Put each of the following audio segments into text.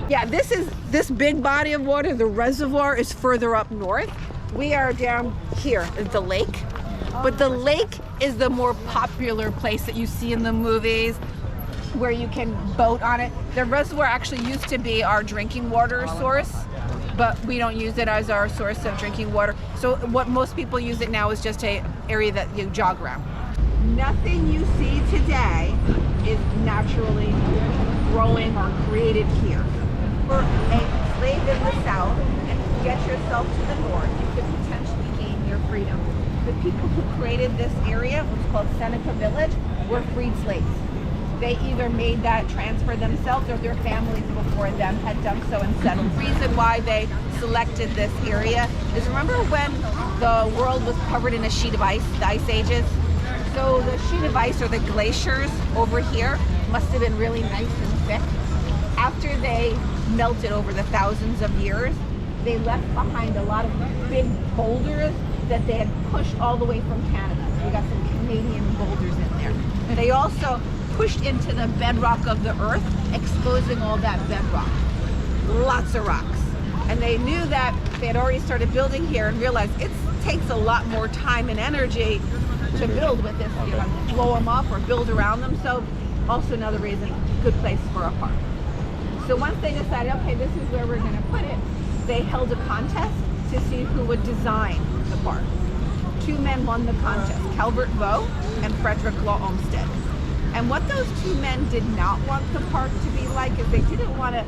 Yeah, this big body of water, the reservoir, is further up north. We are down here at the lake. But the lake is the more popular place that you see in the movies where you can boat on it. The reservoir actually used to be our drinking water source, but we don't use it as our source of drinking water. So what most people use it now is just an area that you jog around. Nothing you see today is naturally growing or created here. For a slave in the south and to get yourself to the north, you could potentially gain your freedom. The people who created this area, which is called Seneca Village, were freed slaves. They either made that transfer themselves or their families before them had done so and settled. The reason why they selected this area is, remember when the world was covered in a sheet of ice, the ice ages? So the sheet of ice, or the glaciers over here, must have been really nice and thick. After they melted over the thousands of years, they left behind a lot of big boulders that they had pushed all the way from Canada. So we got some Canadian boulders in there. They also pushed into the bedrock of the earth, exposing all that bedrock. Lots of rocks. And they knew that they had already started building here and realized it takes a lot more time and energy to build with this, you know, blow them up or build around them. So also another reason, good place for a park. So once they decided, okay, this is where we're gonna put it, they held a contest to see who would design the park. Two men won the contest, Calvert, Vaux and Frederick Olmsted. And what those two men did not want the park to be like is they didn't want to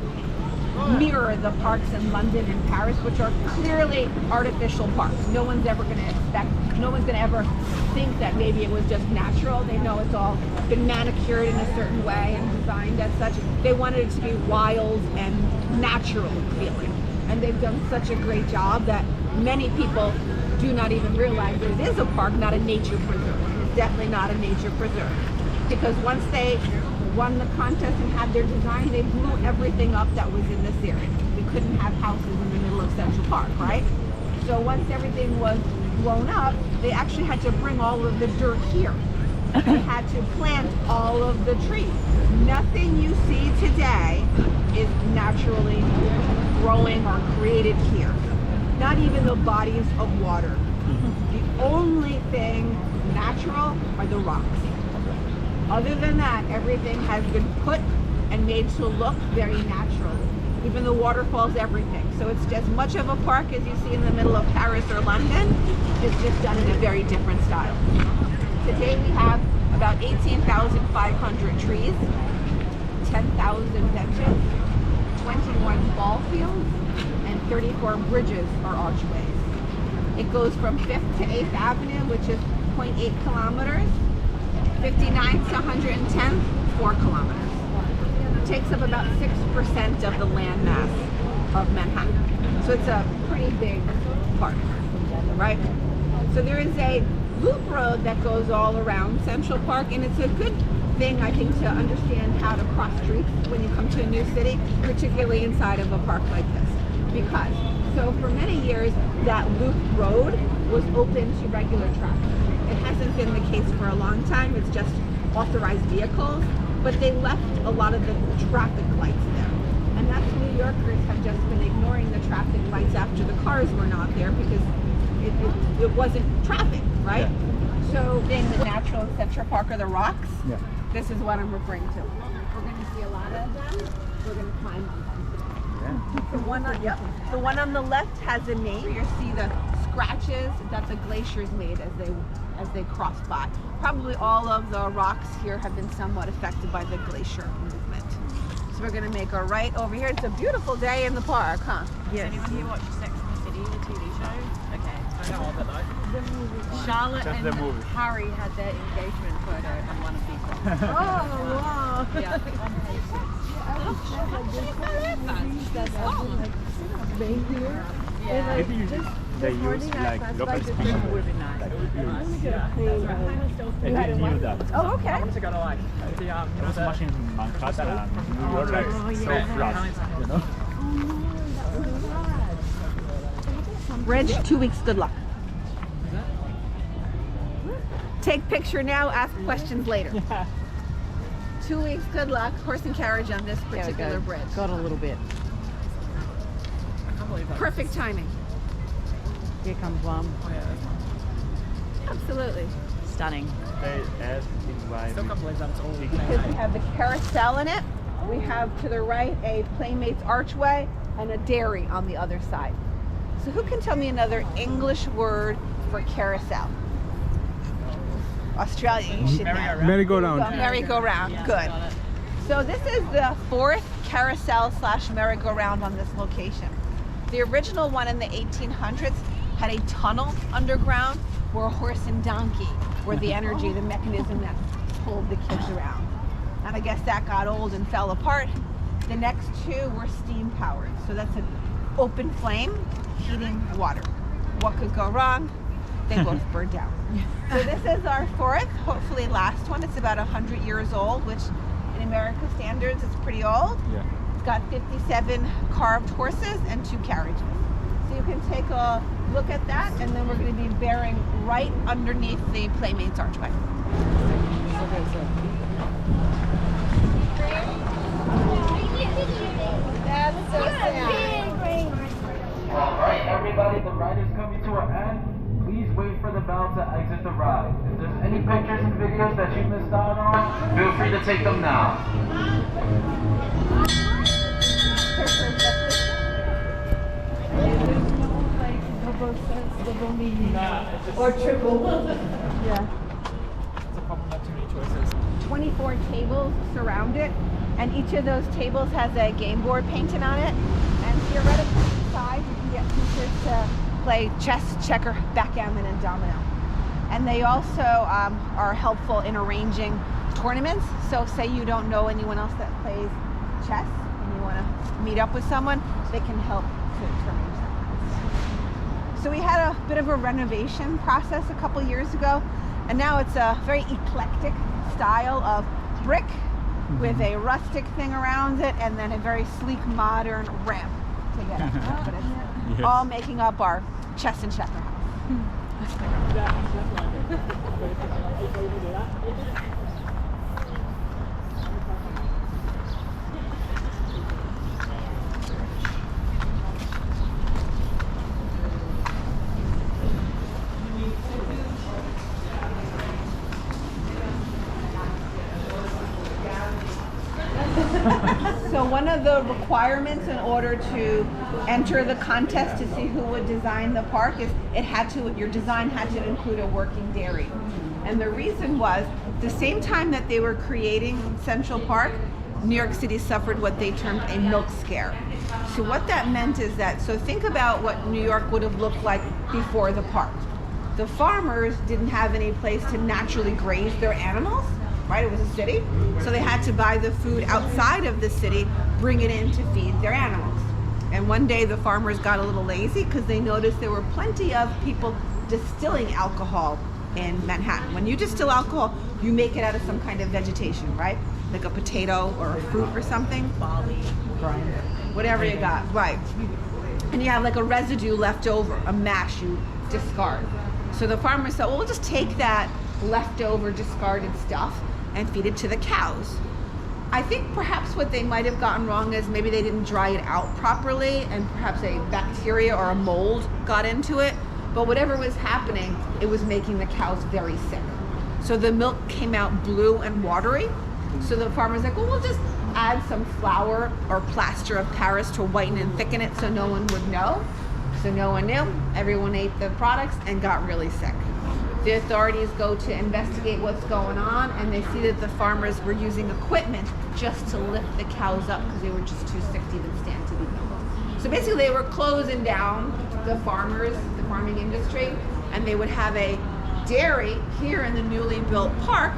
mirror the parks in London and Paris, which are clearly artificial parks. No one's ever going to expect, no one's going to ever think that maybe it was just natural. They know it's all been manicured in a certain way and designed as such. They wanted it to be wild and natural feeling. And they've done such a great job that many people do not even realize that it is a park, not a nature preserve. It's definitely not a nature preserve. Because once they won the contest and had their design, they blew everything up that was in this area. We couldn't have houses in the middle of Central Park, right? So once everything was blown up, they actually had to bring all of the dirt here. They had to plant all of the trees. Nothing you see today is naturally growing or created here. Not even the bodies of water. The only thing natural are the rocks. Other than that, everything has been put and made to look very natural. Even the waterfalls, everything. So it's as much of a park as you see in the middle of Paris or London. It's just done in a very different style. Today we have about 18,500 trees, 10,000 benches, 21 ball fields, and 34 bridges or archways. It goes from 5th to 8th Avenue, which is 0.8 kilometers. 59th to 110th, 4 kilometers. It takes up about 6% of the land mass of Manhattan. So it's a pretty big park, right? So there is a loop road that goes all around Central Park, and it's a good thing, I think, to understand how to cross streets when you come to a new city, particularly inside of a park like this. Because, so for many years, that loop road was open to regular traffic. It hasn't been the case for a long time. It's just authorized vehicles, but they left a lot of the traffic lights there. And that's New Yorkers have just been ignoring the traffic lights after the cars were not there because it wasn't traffic, right? Yeah. So in the natural Central Park are the rocks. Yeah. This is what I'm referring to. We're going to see a lot of them. We're going to climb on them. Yeah. The one on the left has a name. You see the scratches that the glaciers made as they crossed by. Probably all of the rocks here have been somewhat affected by the glacier movement. So we're going to make a right over here. It's a beautiful day in the park, huh? Yes. Does anyone here watch Sex and the City, the TV show? Okay. I know all that, right? Charlotte and Harry had their engagement photo on one of these ones. Oh, wow. Yeah. They use like local species. They knew that. Oh, okay. I was watching Manhattan and New York, like so flat, you know. Reg, 2 weeks, good luck. Take picture now, ask questions later. 2 weeks, good luck. Horse and carriage on this particular bridge. Got a little bit. believe that. Perfect timing. Here comes one. Oh, yeah, that's fun. Absolutely. Stunning. Still can't believe that it's all Because we have the carousel in it. We have to the right a Playmates archway and a dairy on the other side. So who can tell me another English word for carousel? Australia, you should know. Merry-go-round. Merry-go-round, Yeah, good. got it. So this is the 4th carousel / merry-go-round on this location. The original one in the 1800s had a tunnel underground where a horse and donkey were the energy, the mechanism that pulled the kids around. And I guess that got old and fell apart. The next two were steam powered. So that's an open flame heating water. What could go wrong? They both burned down. So this is our 4th, hopefully last one. It's about 100 years old, which in American standards is pretty old. Yeah. It's got 57 carved horses and 2 carriages. So you can take a look at that, and then we're going to be bearing right underneath the Playmates archway. That's so sad. All right, everybody, the ride is coming to an end. Please wait for the bell to exit the ride. If there's any pictures and videos that you missed out on, feel free to take them now. Or triple. Yeah. It's a problem, not too many choices. 24 tables surround it, and each of those tables has a game board painted on it. And theoretically, inside you can get pieces to play chess, checker, backgammon, and domino. And they also are helpful in arranging tournaments. So say you don't know anyone else that plays chess and you want to meet up with someone, they can help to arrange that. So we had a bit of a renovation process a couple years ago, and now it's a very eclectic style of brick with a rustic thing around it, and then a very sleek modern ramp to get up. But it's all making up our chess and checker house. So one of the requirements in order to enter the contest to see who would design the park is your design had to include a working dairy. And the reason was, the same time that they were creating Central Park, New York City suffered what they termed a milk scare. So what that meant is that, so think about what New York would have looked like before the park. The farmers didn't have any place to naturally graze their animals, right? It was a city. So they had to buy the food outside of the city, bring it in to feed their animals. And one day the farmers got a little lazy because they noticed there were plenty of people distilling alcohol in Manhattan. When you distill alcohol, you make it out of some kind of vegetation, right? Like a potato or a fruit or something. Barley, grind. Whatever you got, right. And you have like a residue left over, a mash you discard. So the farmers said, well, we'll just take that leftover discarded stuff and feed it to the cows. I think perhaps what they might have gotten wrong is maybe they didn't dry it out properly, and perhaps a bacteria or a mold got into it. But whatever was happening, it was making the cows very sick. So the milk came out blue and watery. So the farmer's like, well, we'll just add some flour or plaster of Paris to whiten and thicken it so no one would know. So no one knew. Everyone ate the products and got really sick. The authorities go to investigate what's going on, and they see that the farmers were using equipment just to lift the cows up because they were just too sick to even stand to be milked. So basically they were closing down the farmers, the farming industry, and they would have a dairy here in the newly built park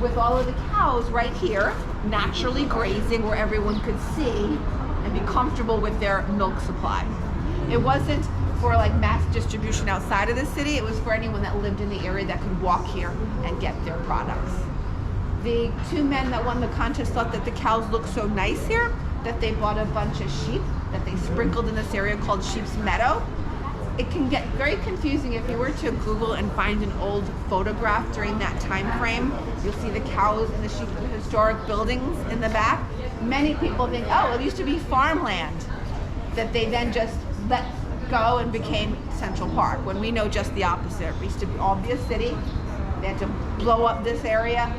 with all of the cows right here, naturally grazing where everyone could see and be comfortable with their milk supply. It wasn't for like mass distribution outside of the city, it was for anyone that lived in the area that could walk here and get their products. The two men that won the contest thought that the cows looked so nice here that they bought a bunch of sheep that they sprinkled in this area called Sheep's Meadow. It can get very confusing if you were to Google and find an old photograph during that time frame. You'll see the cows and the sheep in historic buildings in the back. Many people think, oh, it used to be farmland that they then just let go and became Central Park, when we know just the opposite. It used to all be a city. They had to blow up this area,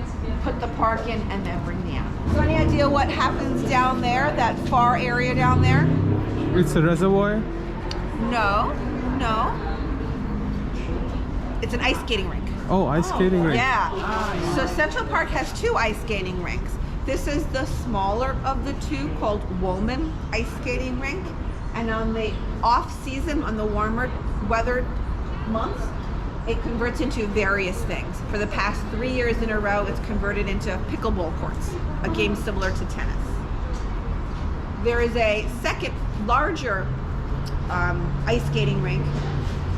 put the park in, and then bring the animals. So any idea what happens down there, that far area down there? It's a reservoir? No. It's an ice skating rink. Oh, ice skating rink. Yeah. So Central Park has 2 ice skating rinks. This is the smaller of the 2, called Woolman Ice Skating Rink. And on the off season, on the warmer weather months, it converts into various things. For the past 3 years in a row, it's converted into pickleball courts, a game similar to tennis. There is a second larger ice skating rink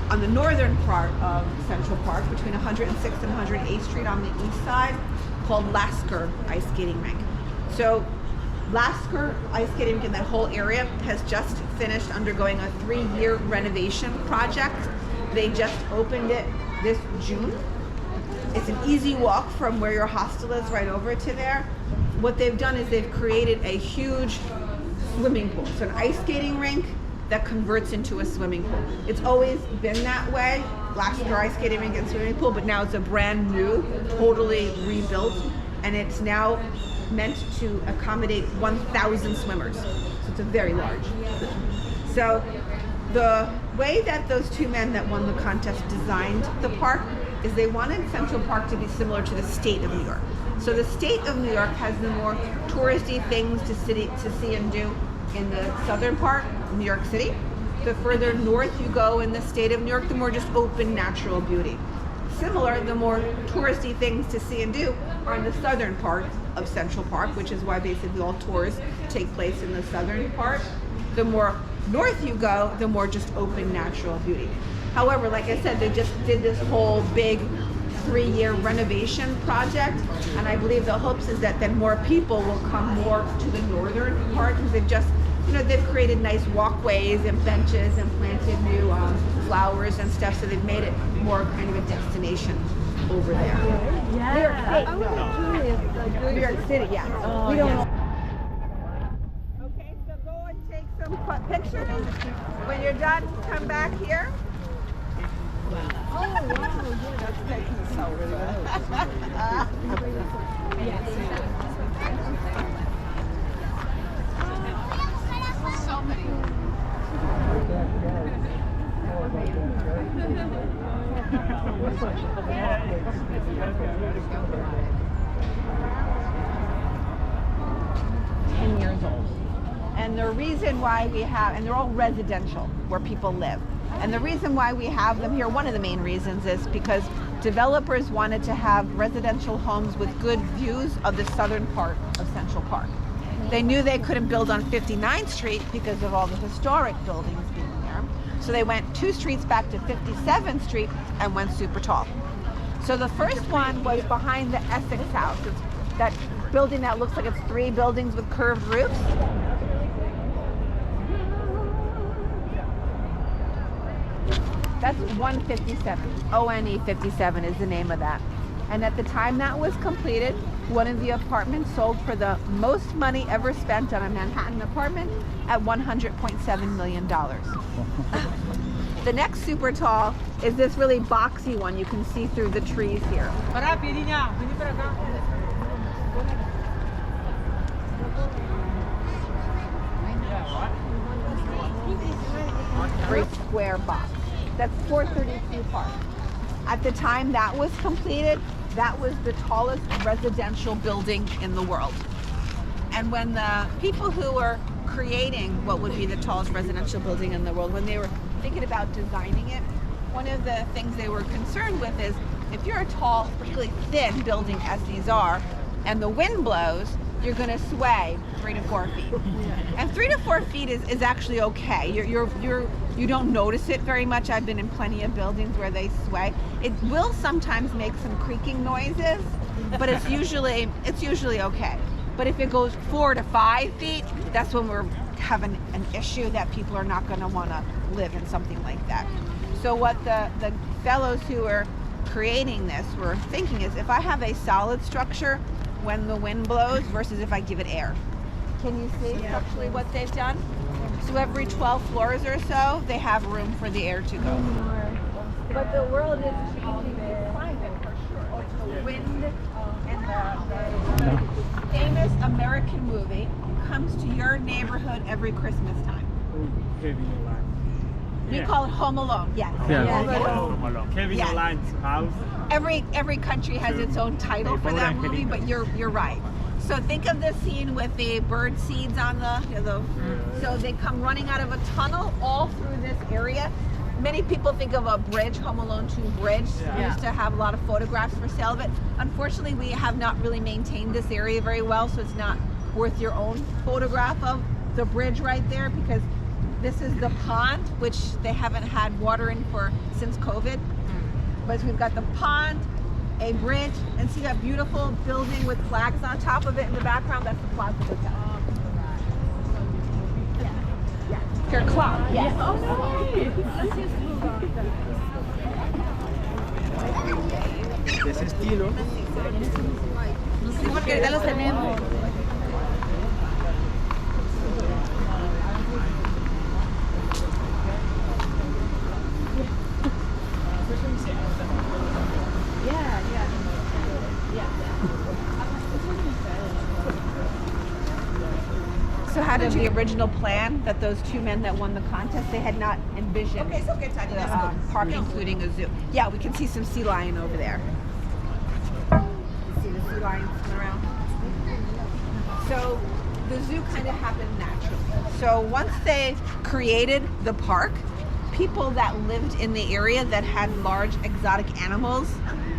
on the northern part of Central Park, between 106th and 108th Street on the east side, called Lasker Ice Skating Rink. So Lasker Ice Skating Rink in that whole area has just finished undergoing a 3-year renovation project. They just opened it this June. It's an easy walk from where your hostel is right over to there. What they've done is they've created a huge swimming pool. So an ice skating rink that converts into a swimming pool. It's always been that way, Lasker Ice Skating Rink and swimming pool, but now it's a brand new, totally rebuilt, and it's now meant to accommodate 1,000 swimmers. So it's a very large. So the way that those 2 men that won the contest designed the park is they wanted Central Park to be similar to the state of New York. So the state of New York has the more touristy things to see and do in the southern part, New York City. The further north you go in the state of New York, the more just open natural beauty. Similar, the more touristy things to see and do are in the southern part of Central Park, which is why basically all tours take place in the southern part. The more north you go, the more just open natural beauty. However, like I said, they just did this whole big 3-year renovation project, and I believe the hopes is that then more people will come more to the northern part, because they've just, they've created nice walkways and benches and planted new flowers and stuff, so they've made it more kind of a destination over there. Yeah. New York City, yeah. Oh, We don't yeah. know. Okay, so go and take some pictures. When you're done, come back here. Oh, wow. That's taking so really So many. 10 years old. And the reason why we have, and they're all residential where people live. And the reason why we have them here, one of the main reasons, is because developers wanted to have residential homes with good views of the southern part of Central Park. They knew they couldn't build on 59th Street because of all the historic buildings being there. So they went 2 streets back to 57th Street and went super tall. So the first one was behind the Essex House. It's that building that looks like it's 3 buildings with curved roofs. That's 157. ONE 57 is the name of that. And at the time that was completed, one of the apartments sold for the most money ever spent on a Manhattan apartment at $100.7 million. The next super tall is this really boxy one. You can see through the trees here. 3 square box. That's 432 Park. At the time that was completed, that was the tallest residential building in the world. And when the people who were creating what would be the tallest residential building in the world, when they were thinking about designing it, one of the things they were concerned with is if you're a tall, particularly thin building as these are, and the wind blows, you're going to sway 3 to 4 feet. And 3 to 4 feet is actually okay. You don't notice it very much. I've been in plenty of buildings where they sway. It will sometimes make some creaking noises, but it's usually okay. But if it goes 4 to 5 feet, that's when we're having an issue that people are not going to want to live in something like that. So what the fellows who are creating this were thinking is, if I have a solid structure when the wind blows versus if I give it air. Can you see structurally what they've done? So every 12 floors or so, they have room for the air to go. But the world is changing its climate for sure. The wind and the famous American movie comes to your neighborhood every Christmas time. Kevin Alone. We call it Home Alone. Yes. Yeah. Home Alone. Kevin Yes. Alone's house. Every country has its own title for that movie, but you're right. So think of the scene with the bird seeds on so they come running out of a tunnel all through this area. Many people think of a bridge, Home Alone 2 bridge. We used to have a lot of photographs for sale of it. Unfortunately, we have not really maintained this area very well, so it's not worth your own photograph of the bridge right there, because this is the pond, which they haven't had water in since COVID. But we've got the pond, a bridge, and see that beautiful building with flags on top of it in the background? That's the Plaza Hotel. Your clock, yes. Oh, De ese estilo. No sé por qué ya los tenemos. So how did the original plan that those two men that won the contest, they had not envisioned the park including a zoo? Yeah, we can see some sea lion over there. You see the sea lions swimming around? So the zoo kind of happened naturally. So once they created the park, people that lived in the area that had large exotic animals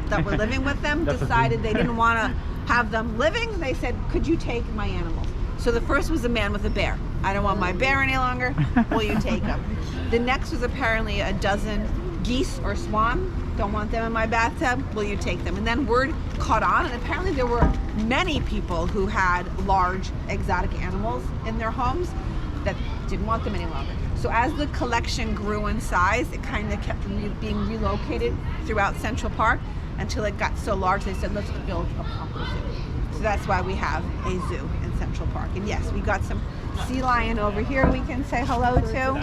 that were living with them decided they didn't want to have them living. They said, could you take my animals? So the first was a man with a bear. I don't want my bear any longer. Will you take him? The next was apparently a dozen geese or swan. Don't want them in my bathtub. Will you take them? And then word caught on, and apparently there were many people who had large exotic animals in their homes that didn't want them any longer. So as the collection grew in size, it kind of kept being relocated throughout Central Park until it got so large they said, let's build a proper zoo. So that's why we have a zoo in Central Park. And yes, we got some sea lion over here we can say hello to.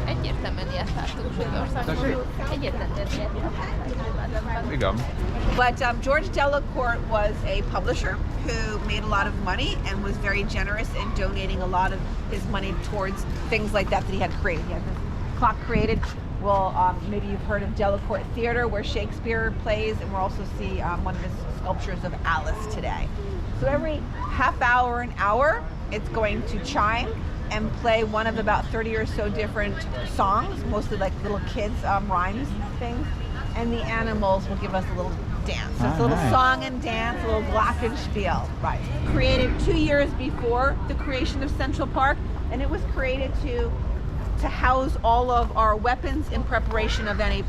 Egyértelműen ilyet láttuk, hogy gyorsan. Egyértelműen ilyet. But George Delacourt was a publisher who made a lot of money and was very generous in donating a lot of his money towards things like that he had created. He had this clock created. Well, maybe you've heard of Delacourt Theater where Shakespeare plays, and we'll also see one of his sculptures of Alice today. So every half hour, an hour, it's going to chime and play one of about 30 or so different songs, mostly like little kids' rhymes things, and the animals will give us a little dance. So it's a little song and dance, a little glockenspiel. Right. Created 2 years before the creation of Central Park, and it was created to house all of our weapons in preparation of any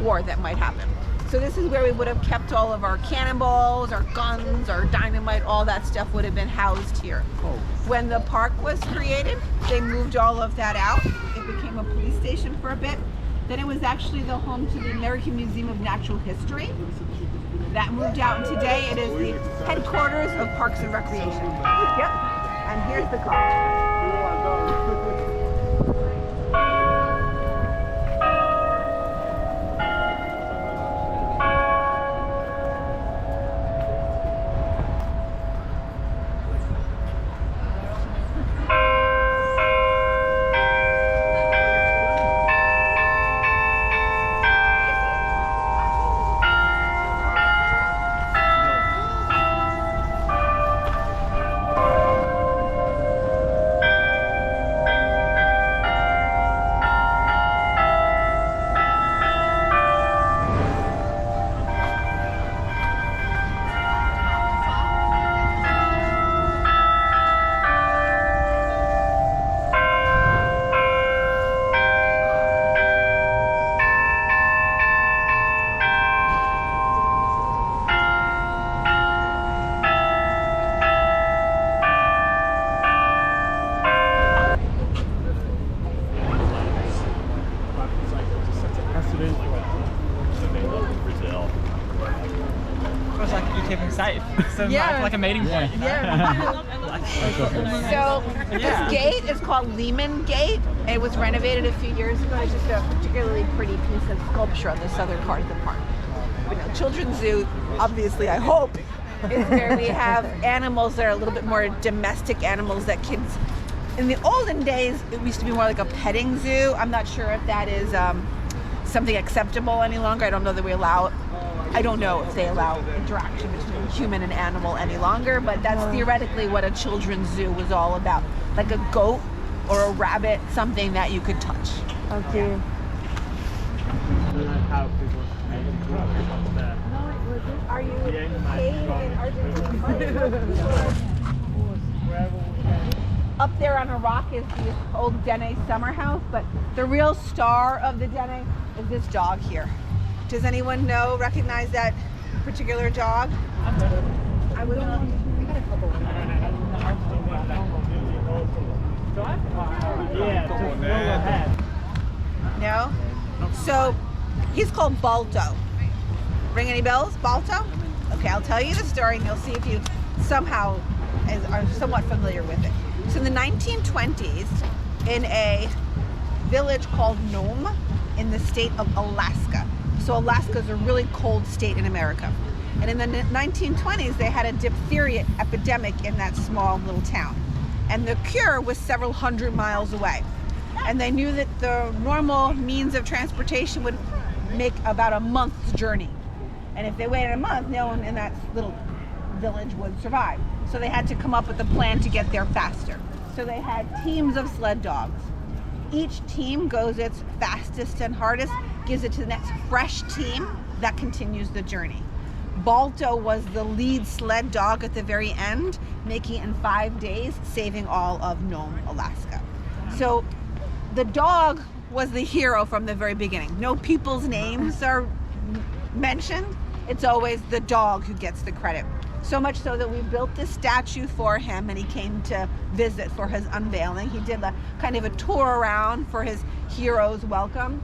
war that might happen. So this is where we would have kept all of our cannonballs, our guns, our dynamite, all that stuff would have been housed here. When the park was created, they moved all of that out. It became a police station for a bit. Then it was actually the home to the American Museum of Natural History. That moved out, and today it is the headquarters of Parks and Recreation. Yep, and here's the clock. Yeah. like a meeting point. So this gate is called Lehman Gate. It was renovated a few years ago. It's just a particularly pretty piece of sculpture on the southern part of the park. But no, Children's Zoo, obviously, I hope, is where we have animals that are a little bit more domestic animals that kids. In the olden days, it used to be more like a petting zoo. I'm not sure if that is something acceptable any longer. I don't know that we allow. I don't know if they allow interaction between human and animal any longer, but that's theoretically what a children's zoo was all about. Like a goat or a rabbit, something that you could touch. Okay. Are you paid in Argentina? Up there on a rock is the old Dene summer house, but the real star of the Dene is this dog here. Does anyone recognize that particular dog? I was on. No? So he's called Balto. Ring any bells? Balto? Okay, I'll tell you the story and you'll see if you somehow are somewhat familiar with it. So in the 1920s, in a village called Nome in the state of Alaska. So Alaska is a really cold state in America. And in the 1920s, they had a diphtheria epidemic in that small little town. And the cure was several hundred miles away. And they knew that the normal means of transportation would make about a month's journey. And if they waited a month, no one in that little village would survive. So they had to come up with a plan to get there faster. So they had teams of sled dogs. Each team goes its fastest and hardest, gives it to the next fresh team that continues the journey. Balto was the lead sled dog at the very end, making it in 5 days, saving all of Nome, Alaska. So the dog was the hero from the very beginning. No people's names are mentioned. It's always the dog who gets the credit. So much so that we built this statue for him, and he came to visit for his unveiling. He did a kind of a tour around for his hero's welcome.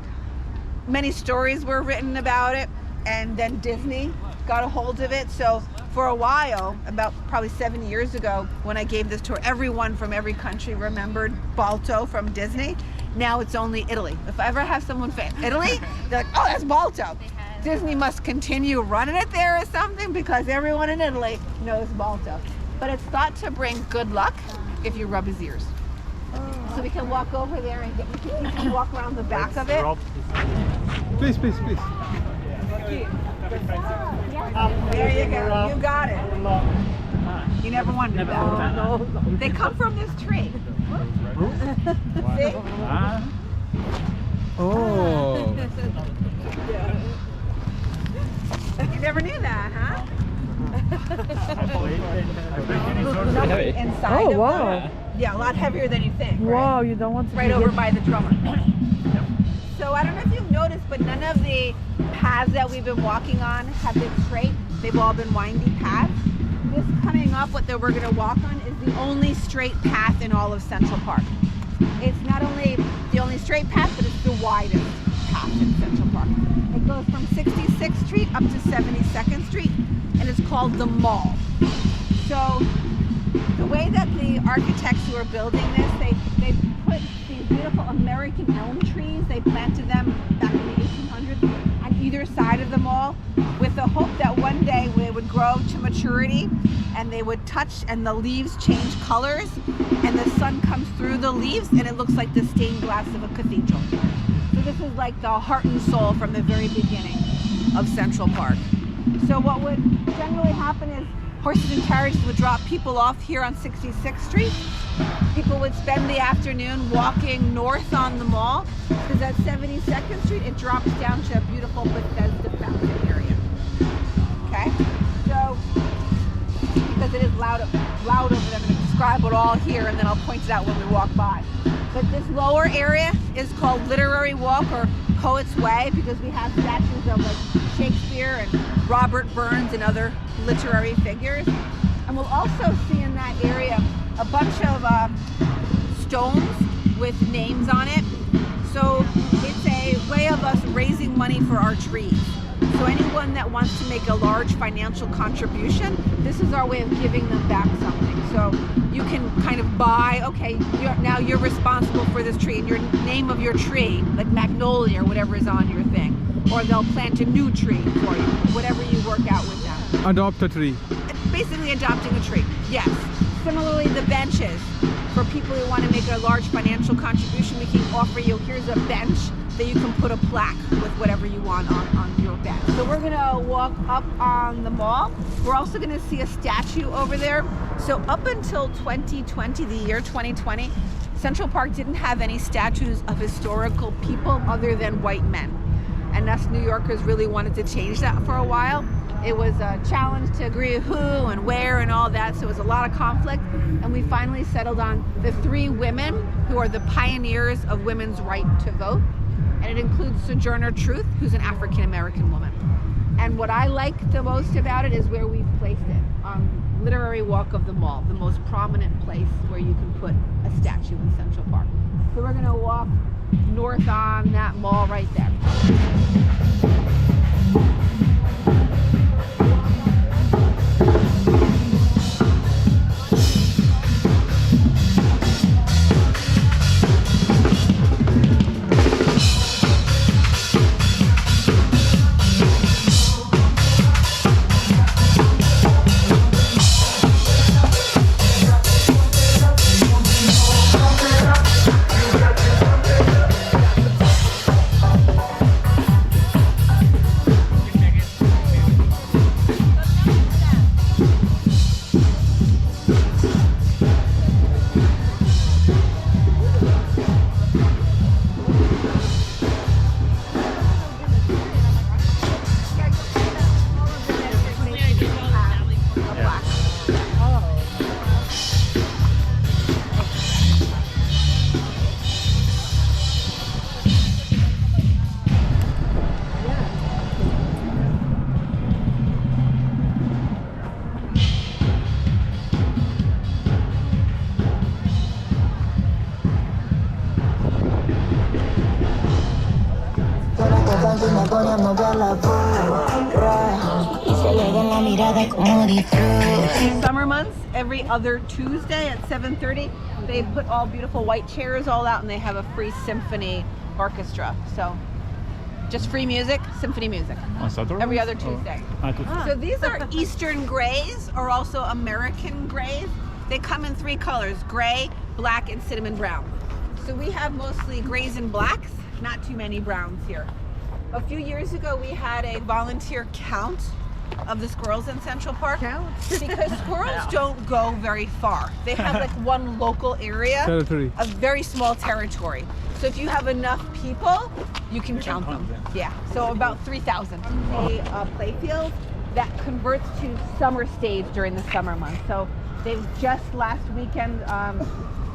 Many stories were written about it, and then Disney got a hold of it. So for a while, about probably 7 years ago, when I gave this tour, everyone from every country remembered Balto from Disney. Now it's only Italy. If I ever have someone from Italy, they're like, oh, that's Balto. Disney must continue running it there or something, because everyone in Italy knows Balto. But it's thought to bring good luck if you rub his ears. So we can walk over there and you can walk around the back of it. Please, please, please. There you go. You got it. You never wondered that. No. They come from this tree. See? Oh. You never knew that, huh? Inside. Oh, wow. Yeah, a lot heavier than you think. Wow, Right? you don't want to Right over by the drummer. So I don't know if you've noticed, but none of the paths that we've been walking on have been straight. They've all been windy paths. This coming up, what that we're going to walk on, is the only straight path in all of Central Park. It's not only the only straight path, but it's the widest path in Central Park. It goes from 66th Street up to 72nd Street, and it's called the Mall. So the way that the architects who are building this, they put these beautiful American elm trees, they planted them back in the 1800s on either side of the mall, with the hope that one day they would grow to maturity and they would touch and the leaves change colors and the sun comes through the leaves and it looks like the stained glass of a cathedral. So this is like the heart and soul from the very beginning of Central Park. So what would generally happen is horses and carriages would drop people off here on 66th Street. People would spend the afternoon walking north on the mall, because at 72nd Street it drops down to a beautiful Bethesda fountain area. Okay? So, because it is loud over there, I'm going to describe it all here and then I'll point it out when we walk by. But this lower area is called Literary Walk, or Poet's Way, because we have statues of like Shakespeare and Robert Burns and other literary figures. And we'll also see in that area a bunch of stones with names on it. So it's a way of us raising money for our trees. So anyone that wants to make a large financial contribution, this is our way of giving them back something. So you can kind of buy, okay, now you're responsible for this tree, and your name of your tree, like magnolia or whatever is on your thing. Or they'll plant a new tree for you, whatever you work out with them. Adopt a tree. Basically adopting a tree, yes. Similarly, the benches. For people who want to make a large financial contribution, we can offer you, here's a bench that you can put a plaque with whatever you want on your bench. So we're gonna walk up on the mall. We're also gonna see a statue over there. So up until 2020, the year 2020, Central Park didn't have any statues of historical people other than white men. And us New Yorkers really wanted to change that for a while. It was a challenge to agree who and where and all that, so it was a lot of conflict. And we finally settled on the 3 women who are the pioneers of women's right to vote. And it includes Sojourner Truth, who's an African-American woman. And what I like the most about it is where we've placed it, on Literary Walk of the Mall, the most prominent place where you can put a statue in Central Park. So we're gonna walk north on that mall right there. Summer months, every other Tuesday at 7:30, they put all beautiful white chairs all out, and they have a free symphony orchestra. So just free music, symphony music. On Saturday? Every other Tuesday. So these are Eastern grays, or also American grays. They come in 3 colors, gray, black, and cinnamon brown. So we have mostly grays and blacks, not too many browns here. A few years ago, we had a volunteer count of the squirrels in Central Park. Because squirrels don't go very far. They have like one local area, Territory. a very small territory. So if you have enough people, you can count them. Yeah, so about 3,000. A playfield that converts to summer stage during the summer months. So they've just last weekend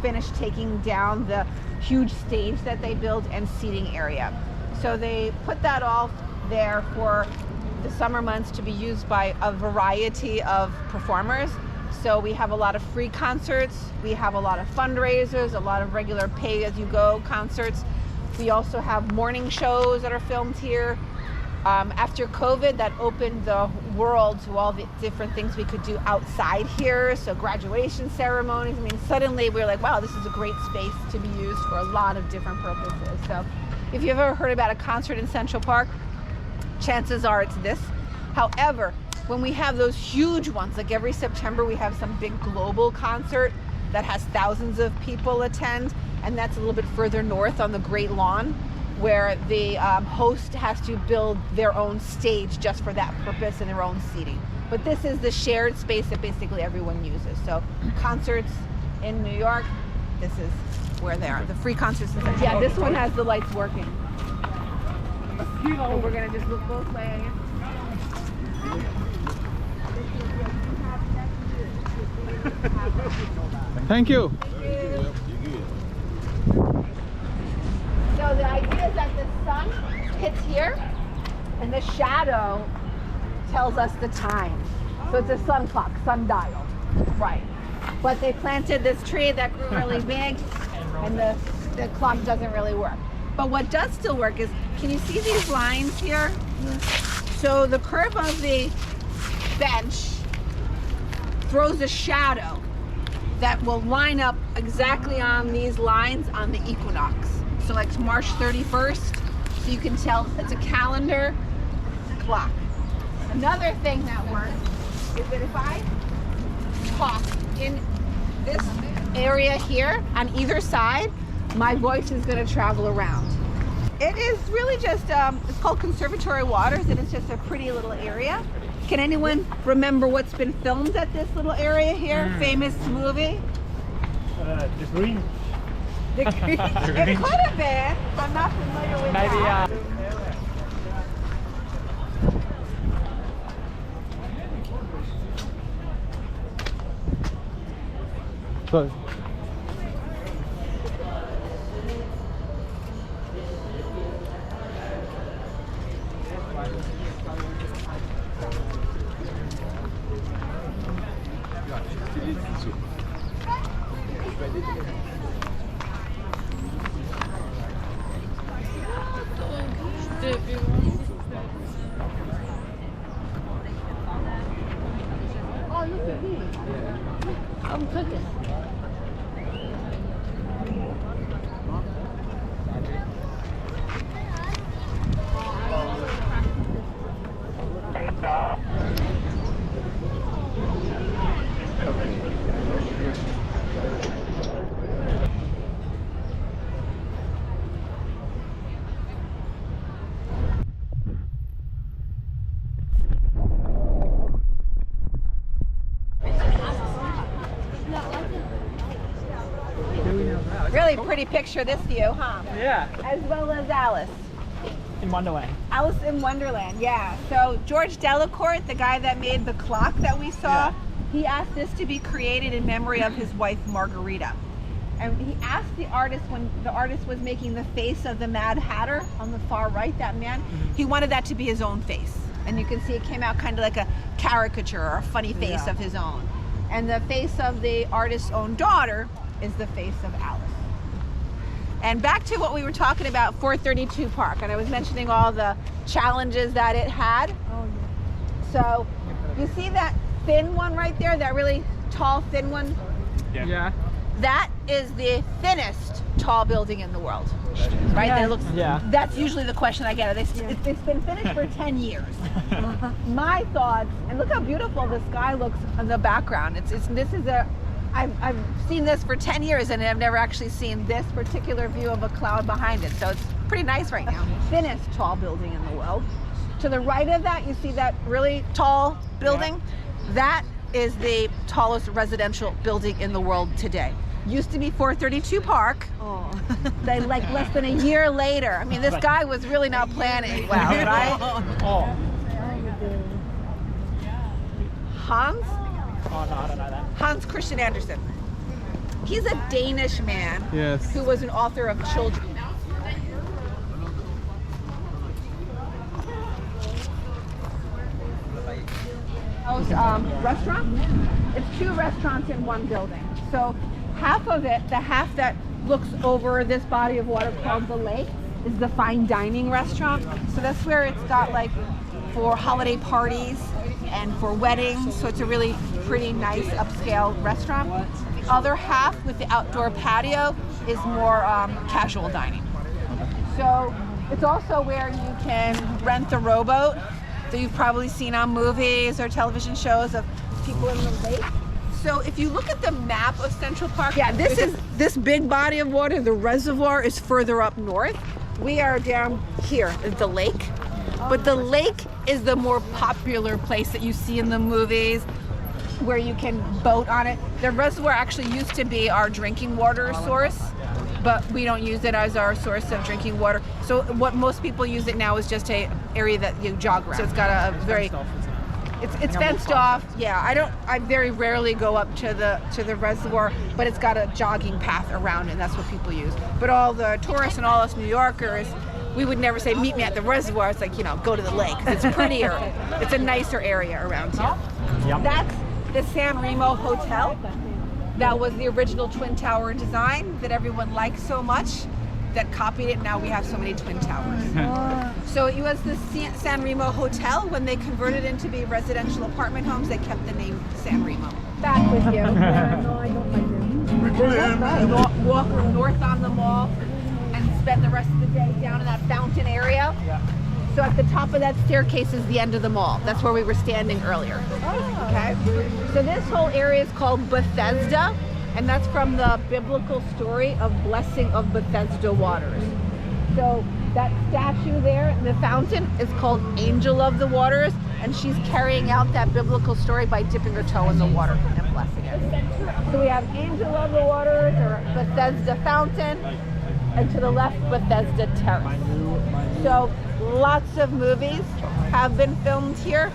finished taking down the huge stage that they built and seating area. So they put that all there for the summer months to be used by a variety of performers. So we have a lot of free concerts, we have a lot of fundraisers, a lot of regular pay-as-you-go concerts. We also have morning shows that are filmed here. After COVID, that opened the world to all the different things we could do outside here. So graduation ceremonies. I mean, suddenly we were like, wow, this is a great space to be used for a lot of different purposes. So if you've ever heard about a concert in Central Park, chances are it's this. However, when we have those huge ones, like every September we have some big global concert that has thousands of people attend, and that's a little bit further north on the Great Lawn, where the host has to build their own stage just for that purpose and their own seating. But this is the shared space that basically everyone uses. So concerts in New York, this is where they are. The free concerts. Yeah, this one has the lights working. So we're gonna just look both ways. Thank you. So the idea is that the sun hits here, and the shadow tells us the time. So it's a sun clock, sundial, right? But they planted this tree that grew really big, and the clock doesn't really work. But what does still work is, can you see these lines here? So the curve of the bench throws a shadow that will line up exactly on these lines on the equinox. So like March 31st, so you can tell it's a calendar clock. Another thing that works is that if I talk in this area here on either side, my voice is going to travel around. It is really just, it's called Conservatory Waters, and it's just a pretty little area. Can anyone remember what's been filmed at this little area here? Famous movie? The Green. It could have been. I'm not familiar with Maybe, that. So, Oh, look at me. I'm cooking. Really pretty picture, this view, huh? Yeah. As well as Alice. In Wonderland. Alice in Wonderland, yeah. So George Delacourt, the guy that made the clock that we saw, he asked this to be created in memory of his wife Margarita. And he asked the artist, when the artist was making the face of the Mad Hatter on the far right, that man, he wanted that to be his own face. And you can see it came out kind of like a caricature or a funny face of his own. And the face of the artist's own daughter is the face of Alice. And back to what we were talking about, 432 Park, and I was mentioning all the challenges that it had. Oh, yeah. So you see that thin one right there, that really tall, thin one? Yeah. That is the thinnest tall building in the world, right? Yeah. That looks, that's usually the question I get. It's been finished for 10 years. My thoughts, and look how beautiful the sky looks in the background. I've seen this for 10 years and I've never actually seen this particular view of a cloud behind it. So it's pretty nice right now. Thinnest tall building in the world. To the right of that, you see that really tall building? Yeah. That is the tallest residential building in the world today. Used to be 432 Park. Oh. They, like less than a year later. I mean, this guy was really not planning well, right? Oh. Hans? Oh, no, I don't know that. Hans Christian Andersen. He's a Danish man who was an author of children. Restaurant? It's two restaurants in one building. So half of it, the half that looks over this body of water called the lake, is the fine dining restaurant. So that's where it's got like for holiday parties and for weddings. So it's a really pretty nice upscale restaurant. The other half with the outdoor patio is more casual dining. So it's also where you can rent the rowboat that you've probably seen on movies or television shows of people in the lake. So if you look at the map of Central Park, this big body of water, the reservoir, is further up north. We are down here at the lake, but the lake is the more popular place that you see in the movies where you can boat on it. The reservoir actually used to be our drinking water source, but we don't use it as our source of drinking water. So what most people use it now is just a area that you jog around. So it's got a very, it's fenced off. Yeah, I very rarely go up to the reservoir, but it's got a jogging path around it, and that's what people use. But all the tourists and all us New Yorkers, we would never say meet me at the reservoir. It's like, you know, go to the lake. It's prettier. It's a nicer area around here. Yep. That's the San Remo Hotel. That was the original Twin Tower design that everyone likes so much. that copied it. Now we have so many twin towers. So it was the San Remo Hotel. When they converted it to be residential apartment homes, they kept the name San Remo. Back with you. Walk north on the mall and spend the rest of the day down in that fountain area. So at the top of that staircase is the end of the mall. That's where we were standing earlier. Okay. So this whole area is called Bethesda, and that's from the biblical story of blessing of Bethesda waters. So that statue there, the fountain, is called Angel of the Waters, and she's carrying out that biblical story by dipping her toe in the water and blessing it. So we have Angel of the Waters, or Bethesda Fountain, and to the left, Bethesda Terrace. So lots of movies have been filmed here.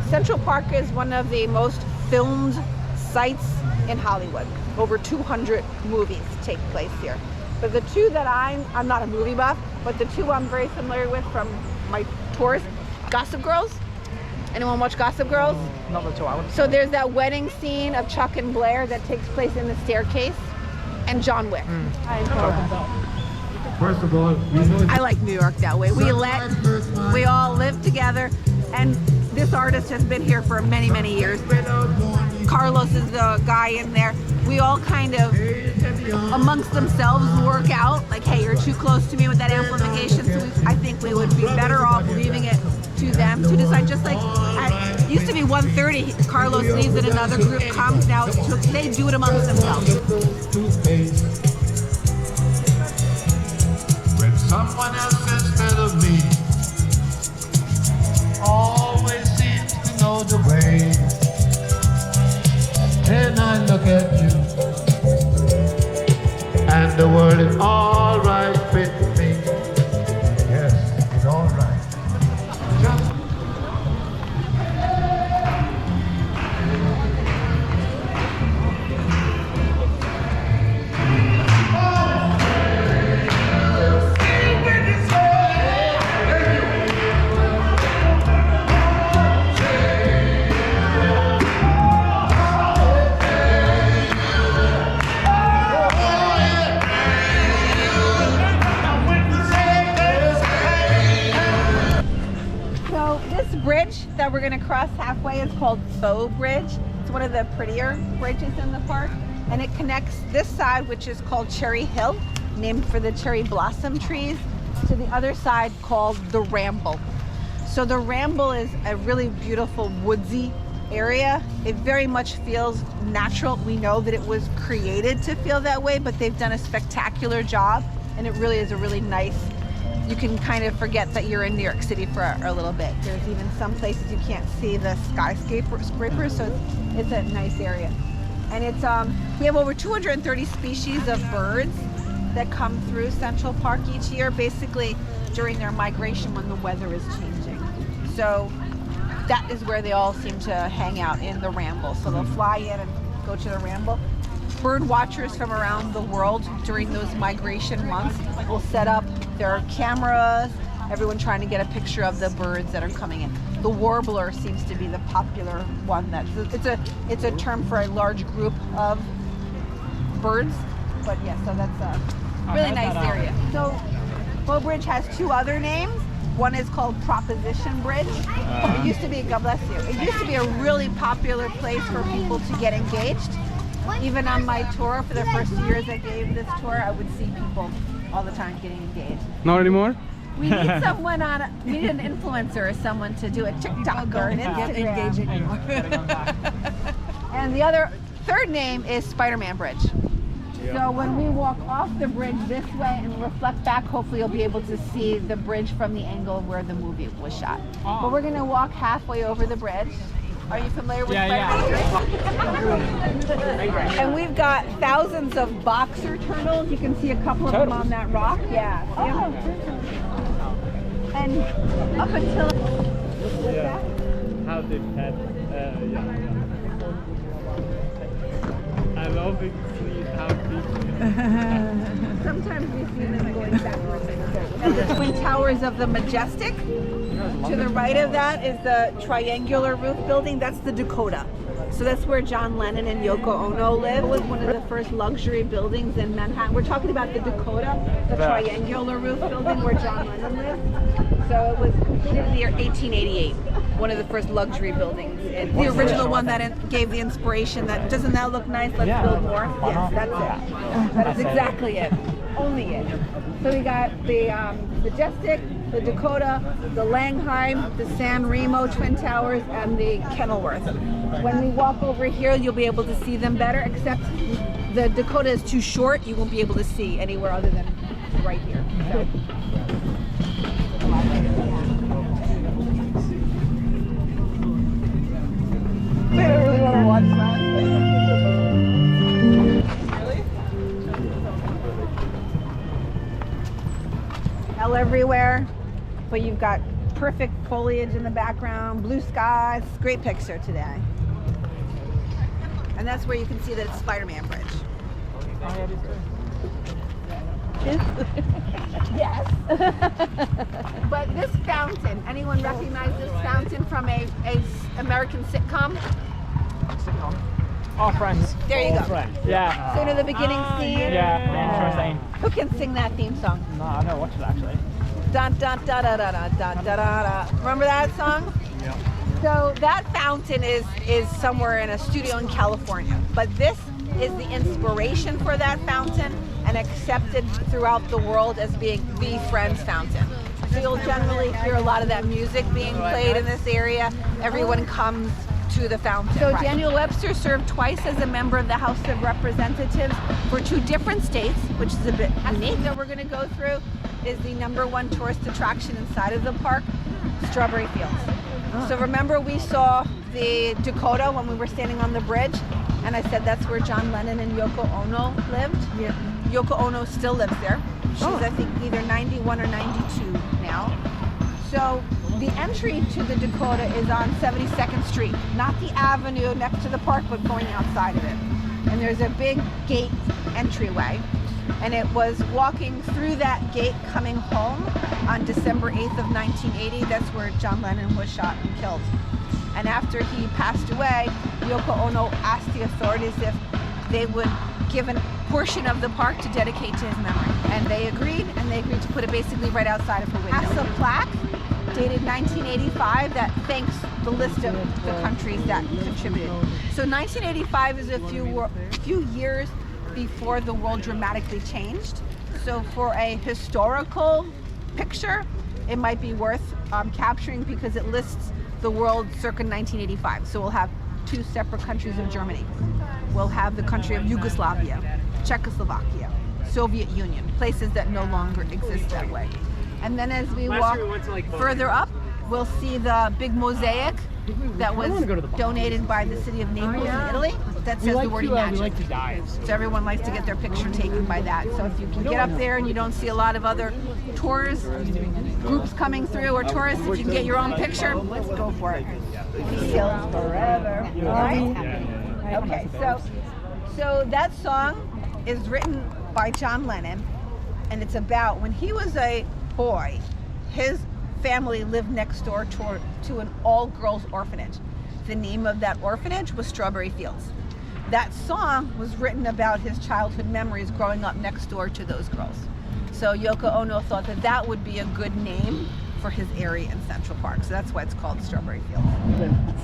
Central Park is one of the most filmed sites in Hollywood. Over 200 movies take place here. But the two that I'm not a movie buff, but the two I'm very familiar with from my tours, Gossip Girls. Anyone watch Gossip Girls? Not the two. So there's that wedding scene of Chuck and Blair that takes place in the staircase, and John Wick. First of all, I like New York that way. We all live together, and this artist has been here for many, many years. Carlos is the guy in there. We all kind of, amongst themselves, work out, like, hey, you're too close to me with that amplification, so I think we would be better off leaving it to them to decide. Just like, it used to be 1:30, Carlos leaves and another group comes, now they do it amongst themselves. when someone else instead of me always seems to know the way, then I look at you and the world is all right with me. Yes, it's all right. Just that we're going to cross halfway is called Vaux Bridge. It's one of the prettier bridges in the park, and it connects this side, which is called Cherry Hill, named for the cherry blossom trees, to the other side called the Ramble. So the Ramble is a really beautiful woodsy area. It very much feels natural. We know that it was created to feel that way, but they've done a spectacular job, and it really is a really nice, you can kind of forget that you're in New York City for a little bit. There's even some places you can't see the skyscrapers, so it's a nice area. And it's we have over 230 species of birds that come through Central Park each year, basically during their migration when the weather is changing. So that is where they all seem to hang out, in the Ramble. So they'll fly in and go to the Ramble. Bird watchers from around the world during those migration months will set up their cameras, everyone trying to get a picture of the birds that are coming in. The warbler seems to be the popular one. It's a term for a large group of birds, but yeah, so that's a really nice area. So Vaux Bridge has two other names. One is called Proposition Bridge. It used to be, God bless you, it used to be a really popular place for people to get engaged. Even on my tour, for the first years I gave this tour, I would see people all the time getting engaged. Not anymore? We need someone we need an influencer or someone to do a TikTok or an Instagram. And the third name is Spider-Man Bridge. So when we walk off the bridge this way and reflect back, hopefully you'll be able to see the bridge from the angle where the movie was shot. But we're gonna walk halfway over the bridge. Are you familiar with Spider-Man Bridge? And we've got thousands of boxer turtles. You can see a couple of them on that rock. Yeah. And up until How they pet. I love it. How sometimes we see them going backwards and forwards. The Twin Towers of the Majestic. To the right of that is the triangular roof building. That's the Dakota. So that's where John Lennon and Yoko Ono lived. It was one of the first luxury buildings in Manhattan. We're talking about the Dakota, the triangular roof building where John Lennon lived. So it was completed in the year 1888. One of the first luxury buildings. The original one that gave the inspiration that, doesn't that look nice? Let's build more. Yes, that's it. That is exactly it. Only it. So we got the Majestic, the Dakota, the Langheim, the San Remo Twin Towers, and the Kenilworth. When we walk over here, you'll be able to see them better, except the Dakota is too short. You won't be able to see anywhere other than right here. So. I don't really want to watch that. Hell everywhere, but you've got perfect foliage in the background, blue skies, great picture today. And that's where you can see that it's Spider-Man Bridge. Yes. But this fountain, anyone recognize this fountain from a American sitcom? All Friends. There you go. Friends. Yeah. So to the beginning scene. Yeah. Who can sing that theme song? No, I never watched it actually. Dun dun da da da da da da da. Remember that song? Yeah. So that fountain is somewhere in a studio in California, but this is the inspiration for that fountain and accepted throughout the world as being the Friends fountain. So you'll generally hear a lot of that music being played in this area. Everyone comes to the fountain. So Daniel Webster served twice as a member of the House of Representatives for 2 different states, which is a bit unique. That we're going to go through is the #1 tourist attraction inside of the park, Strawberry Fields. So remember we saw the Dakota when we were standing on the bridge, and I said that's where John Lennon and Yoko Ono lived. Yeah. Yoko Ono still lives there. She's I think either 91 or 92 now. So the entry to the Dakota is on 72nd Street, not the avenue next to the park, but going outside of it. And there's a big gate entryway. And it was walking through that gate coming home on December 8th of 1980. That's where John Lennon was shot and killed. And after he passed away, Yoko Ono asked the authorities if they would give a portion of the park to dedicate to his memory. And they agreed to put it basically right outside of her window. As a plaque dated 1985 that thanks the list of the countries that contributed. So 1985 is a few years before the world dramatically changed. So for a historical picture, it might be worth capturing because it lists the world circa 1985. So we'll have 2 separate countries of Germany. We'll have the country of Yugoslavia, Czechoslovakia, Soviet Union, places that no longer exist that way. And then as we walk further up, we'll see the big mosaic that was donated by the city of Naples in Italy that says the word Imagine. We like to dive. So everyone likes to get their picture taken by that. So if you can get up there and you don't see a lot of other tours, groups coming through or tourists, if you can get your own picture, let's go for it. Fields forever, right? Okay, so that song is written by John Lennon, and it's about when he was a boy, his family lived next door to an all-girls orphanage. The name of that orphanage was Strawberry Fields. That song was written about his childhood memories growing up next door to those girls. So Yoko Ono thought that that would be a good name for his area in Central Park. So that's why it's called Strawberry Fields.